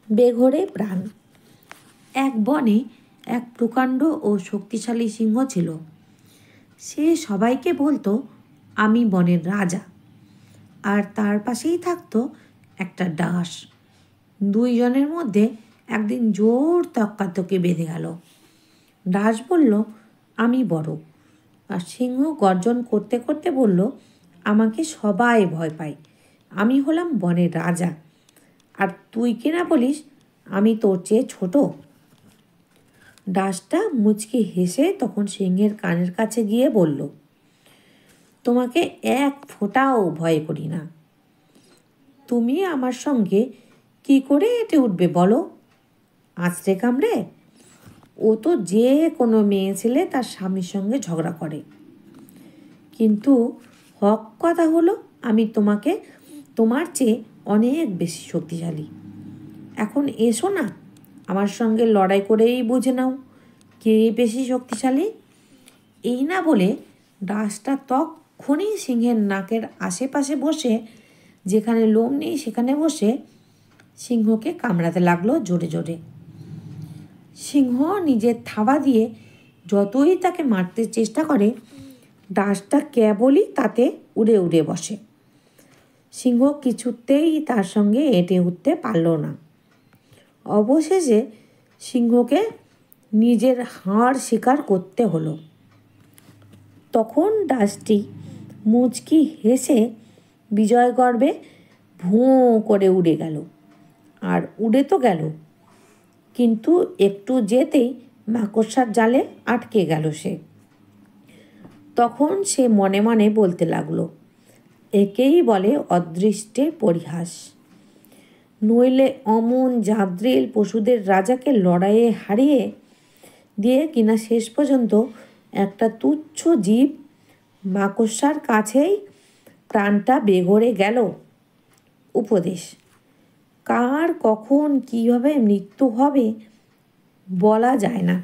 বেঘোরে প্রাণ। এক বনে এক প্রকাণ্ড ও শক্তিশালী সিংহ ছিল। সে সবাইকে বলতো, আমি বনের রাজা। আর তার পাশেই থাকতো একটা ডাঁশ। দুইজনের মধ্যে একদিন জোর তক্কাতকি বেঁধে গেল। ডাঁশ বলল, আমি বড়। আর সিংহ গর্জন করতে করতে বলল, আমাকে সবাই ভয় পায়, আমি হলাম বনের রাজা। আর তুই কিনা বলিস আমি তোর চেয়ে ছোট। ডাঁশটা মুচকি হেসে তখন সিংহের কানের কাছে গিয়ে বলল, তোমাকে এক ফোঁটাও ভয় করি না। তুমি আমার সঙ্গে কি করে হেঁটে উঠবে বলো? আঁচড়ে কামড়ে? ও তো যে কোনো মেয়ে ছেলে তার স্বামীর সঙ্গে ঝগড়া করে। কিন্তু হক কথা হলো, আমি তোমার চেয়ে অনেক বেশি শক্তিশালী। এখন এসো না, আমার সঙ্গে লড়াই করেই বুঝে নাও কে বেশি শক্তিশালী। এই না বলে ডাঁশটা তখনই সিংহের নাকের আশেপাশে বসে, যেখানে লোম নেই সেখানে বসে সিংহকে কামড়াতে লাগলো জোরে জোরে। সিংহ নিজের থাবা দিয়ে যতই তাকে মারতে চেষ্টা করে, ডাঁশটা কেবলই তাতে উড়ে উড়ে বসে। সিংহ কিছুতেই তার সঙ্গে এঁটে উঠতে পারল না। অবশেষে সিংহকে নিজের হাড় স্বীকার করতে হলো। তখন ডাঁশটি মুচকি হেসে বিজয় গর্বে ভোঁ করে উড়ে গেল। আর উড়ে তো গেল, কিন্তু একটু যেতেই মাকড়সার জালে আটকে গেল সে। তখন সে মনে মনে বলতে লাগলো, একেই বলে অদৃষ্টের পরিহাস। নইলে অমন জাদ্রেল পশুদের রাজাকে লড়াইয়ে হারিয়ে দিয়ে কিনা শেষ পর্যন্ত একটা তুচ্ছ জীব মাকড়সার কাছেই প্রাণটা বেঘরে গেল। উপদেশ: কার কখন কীভাবে মৃত্যু হবে বলা যায় না।